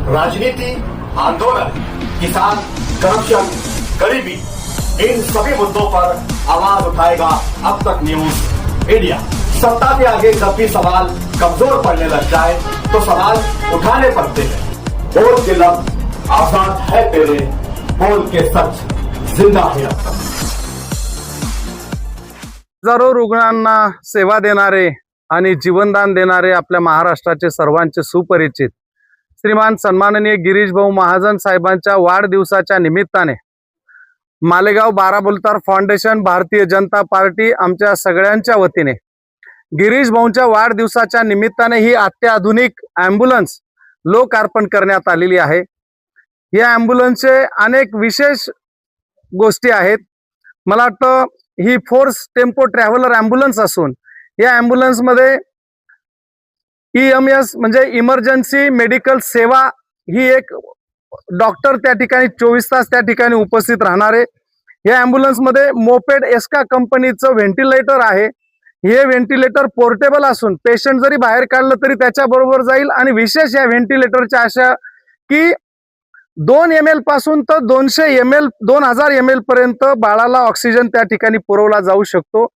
राजनीति, आंदोलन, किसान, करप्शन, गरीबी, इन सभी मुद्दों पर आवाज उठाएगा अब तक न्यूज इंडिया। सत्ता के आगे जब भी सवाल कमजोर पड़ने लग जाए तो सवाल उठाने पड़ते हैं। बोल के लफ्ज आजाद है तेरे, बोल के सच जिंदा है अब तक। हजारो रुग्णांना सेवा देणारे आणि जीवनदान देणारे आपल्या महाराष्ट्राचे सर्वांचे सुपरिचित श्रीमान सन्माननीय गिरीश भाऊ महाजन साहेबांच्या वाढदिवसाच्या निमित्ताने मालेगाव बाराबुलतार फाउंडेशन, भारतीय जनता पार्टी आमच्या सगळ्यांच्या वतीने गिरीश भाऊंच्या वाढदिवसाच्या निमित्ताने ही अत्याधुनिक ॲम्ब्युलन्स लोकार्पण करण्यात आलेली आहे। या ॲम्ब्युलन्सचे अनेक विशेष गोष्टी आहेत। मला वाटतं ही फोर्स टेम्पो ट्रॅव्हलर ॲम्ब्युलन्स असून या ॲम्ब्युलन्स मध्ये EMS म्हणजे इमर्जन्सी मेडिकल सेवा ही एक डॉक्टर त्या ठिकाणी 24 तास त्या ठिकाणी उपस्थित राहणार आहे। या ॲम्ब्युलन्स मध्ये मोपेड एस्का कंपनीचं व्हेंटिलेटर आहे। हे व्हेंटिलेटर पोर्टेबल असून पेशंट जरी बाहेर काढलं तरी त्याच्या बरोबर जाईल आणि विशेष या व्हेंटिलेटरच्या अशा की 2 ml पासून तर 200 ml 2000 ml पर्यंत बाळाला ऑक्सिजन त्या ठिकाणी पुरवला जाऊ शकतो।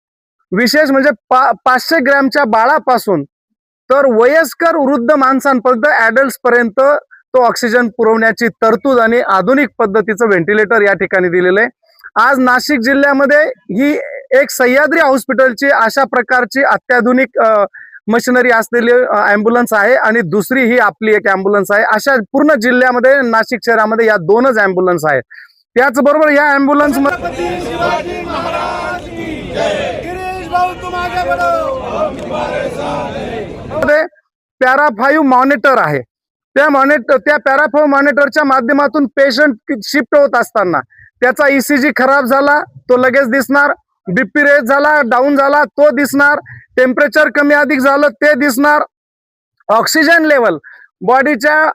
विशेष म्हणजे 500 ग्रॅमच्या बाळापासून तर वयस्कर वृद्ध माणसांपर्यंत ॲडल्ट्स पर्यंत तो ऑक्सिजन पुरवण्याची तरतूद आणि आधुनिक पद्धतीचं व्हेंटिलेटर या ठिकाणी दिलेलं आहे। आज नाशिक जिल्ह्यामध्ये ही एक सह्याद्री हॉस्पिटलची अशा प्रकारची अत्याधुनिक मशिनरी असलेली ॲम्ब्युलन्स आहे आणि दुसरी ही आपली एक ॲम्ब्युलन्स आहे। अशा पूर्ण जिल्ह्यामध्ये नाशिक शहरामध्ये या दोनच ॲम्ब्युलन्स आहेत। त्याचबरोबर या ॲम्ब्युलन्स मध्ये पॅरा 5 मॉनिटर आहे। त्या पॅरा 5 मॉनिटरच्या माध्यमातून पेशंट शिफ्ट होत असताना त्याचा ECG खराब झाला तो लगेच दिसणार, BP रेज झाला डाऊन झाला तो दिसणार, टेम्परेचर कमी अधिक झालं ते दिसणार, ऑक्सिजन लेवल बॉडीच्या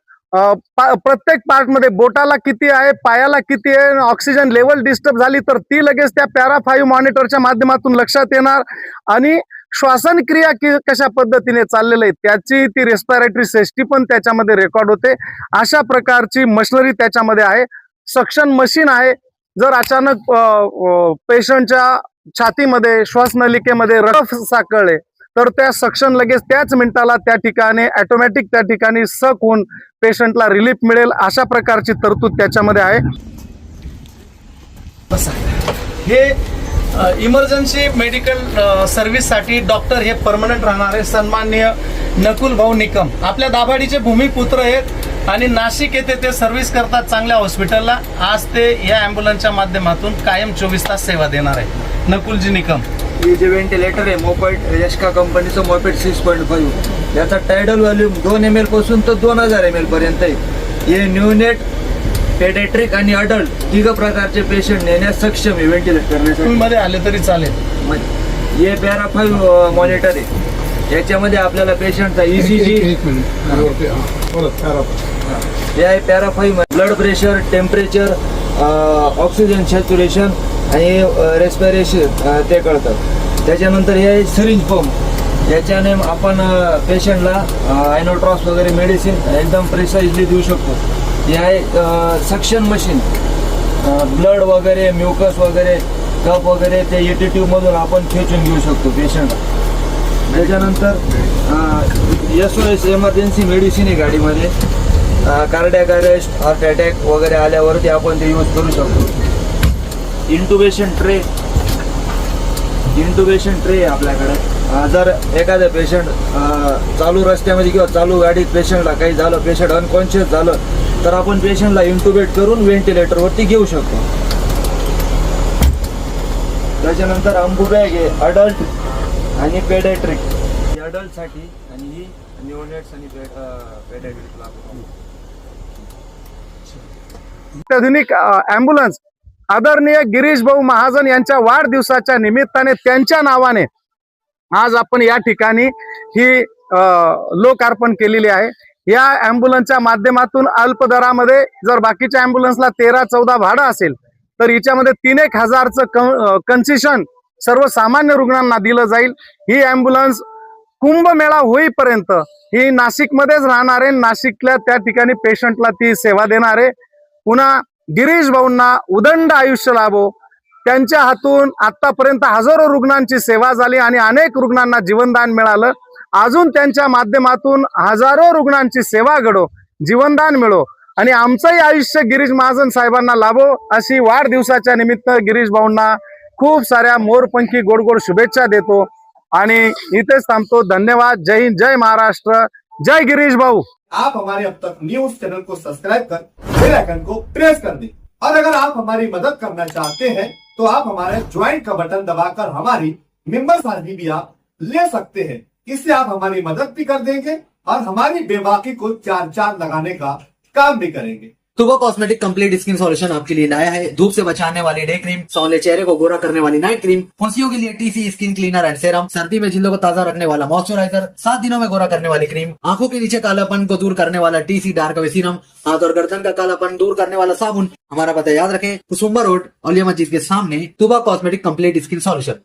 प्रत्येक पार्ट मध्ये बोटाला किती आहे, पायाला किती आहे, ऑक्सिजन लेवल डिस्टर्ब झाली तर ती लगेच त्या पॅरा 5 मॉनिटरच्या माध्यमातून लक्षात येणार आणि श्वासन क्रिया कशा पद्धतीने चाललेली आहे त्याची ती रेस्पिरेटरी सिस्टीम पण त्याच्यामध्ये रेकॉर्ड होते। अशा प्रकारची मशिनरी त्याच्यामध्ये आहे। सक्शन मशीन आहे। जर अचानक पेशंटच्या छातीमध्ये श्वासनलिकेमध्ये रक्त साकळले तर त्या सक्शन लगेच त्याच मिनिटाला त्या ठिकाणी ऑटोमॅटिक त्या ठिकाणी सक होऊन पेशंटला रिलीफ मिळेल अशा प्रकारची तरतूद त्याच्यामध्ये आहे। हे इमर्जन्सी मेडिकल सर्व्हिससाठी डॉक्टर हे परमनंट राहणार आहे। सन्माननीय नकुल भाऊ निकम आपल्या दाभाडीचे भूमिपुत्र आहेत आणि नाशिक येथे ते सर्व्हिस करतात चांगल्या हॉस्पिटलला। आज ते या ॲम्ब्युलन्सच्या माध्यमातून कायम 24 तास सेवा देणार आहे। नकुलजी निकम हे जे व्हेंटिलेटर आहे मोपेड एस्का कंपनीचं मोपेड 6.5 याचा टायडल व्हॉल्यूम 2 ml पासून तर 2000 ml पर्यंत आहे। हे न्यूनेट, पेडियाट्रिक आणि अडल्ट तिघ प्रकारचे पेशंट नेण्यास सक्षम आहे व्हेंटिलेट करण्यासाठी। मध्ये आले तरी चालेल। हे पॅरा 5 मॉनिटर आहे। याच्यामध्ये आपल्याला पेशंटचा ECG हे आहे para 5 blood pressure, temperature, oxygen saturation आणि रेस्पिरेशन ते कळतं। त्याच्यानंतर हे आहे सिरिंज पंप। याच्याने आपण पेशंटला आयनोट्रॉस वगैरे मेडिसिन एकदम प्रिसाइजली देऊ शकतो। हे आहे सक्शन मशीन, ब्लड वगैरे म्युकस वगैरे कप वगैरे ते ET ट्यूबमधून आपण खेचून घेऊ शकतो पेशंटला। त्याच्यानंतर SOS इमर्जन्सी मेडिसिन आहे गाडीमध्ये। कार्डियाक अरेस्ट, हार्ट अटॅक वगैरे आल्यावरती आपण ते यूज करू शकतो। इंटुबेशन ट्रे आपल्याकडे। जर एखाद्या पेशंट चालू रस्त्यामध्ये किंवा चालू गाडीत पेशंटला काही झालं, पेशंट अनकॉन्शियस झालं तर आपण पेशंटला इंटुबेट करून व्हेंटिलेटरवरती घेऊ शकतो। त्याच्यानंतर अंबू बॅग आहे अडल्ट आणि पेडियाट्रिक, ही अडल्टसाठी आणि ही न्यूनेट्स आणि पेडियाट्रिकला। अत्याधुनिक ॲम्ब्युलन्स आदरणीय गिरीश भाऊ महाजन यांच्या वाढदिवसाच्या निमित्ताने त्यांच्या नावाने आज आपण या ठिकाणी ही लोकार्पण केलेली आहे। या ॲम्ब्युलन्सच्या माध्यमातून अल्प दरामध्ये जर बाकीच्या ॲम्ब्युलन्सला 13-14 भाडं असेल तर हिच्यामध्ये 3-1 हजारचं कन्सेशन सर्वसामान्य रुग्णांना दिलं जाईल। ही ॲम्ब्युलन्स कुंभमेळा होईपर्यंत ही नाशिकमध्येच राहणार आहे. नाशिकल्या त्या ठिकाणी पेशंटला ती सेवा देणार आहे. पुन्हा गिरीश भाऊंना उदंड आयुष्य लाभो. त्यांच्या हातून आतापर्यंत हजारो रुग्णांची सेवा झाली आणि अनेक रुग्णांना जीवनदान मिळालं. अजून त्यांच्या माध्यमातून हजारो रुग्णांची सेवा घडो, जीवनदान मिळो आणि आमचंही आयुष्य गिरीश महाजन साहेबांना लाभो अशी वाढदिवसाच्या निमित्त गिरीश भाऊंना खूप साऱ्या मोरपंखी गोड गोड शुभेच्छा देतो आणि इथेच थांबतो. धन्यवाद. जय हिंद, जय महाराष्ट्र, जय गिरीश भाऊ. आप हमारे अब तक न्यूज चैनल को सब्सक्राइब कर बेल आइकन को प्रेस कर दें और अगर आप हमारी मदद करना चाहते हैं तो आप हमारे ज्वाइन का बटन दबाकर हमारी मेंबर्स आईडी भी आप ले सकते हैं. इससे आप हमारी मदद भी कर देंगे और हमारी बेबाकी को चार चांद लगाने का काम भी करेंगे. तुबा कॉस्मेटिक कंप्लीट स्किन सॉल्यूशन आपके लिए लाया है. धूप से बचाने वाली डे क्रीम, सौंदर्य चेहरे को गोरा करने वाली नाइट क्रीम, फुंसियों के लिए TC skin cleaner end serum, सर्दी में जिल्दों को ताजा रखने वाला मॉइस्चराइजर, 7 दिनों में गोरा करने वाली क्रीम, आंखों के नीचे कालापन को दूर करने वाला टीसी डार्क वे सीरम, हाथ और गर्दन का कालापन दूर करने वाला साबुन. हमारा पता याद रखें, कुसुम्बा रोड, औलिया मस्जिद के सामने, तुबा कॉस्मेटिक कंप्लीट स्किन सॉल्यूशन.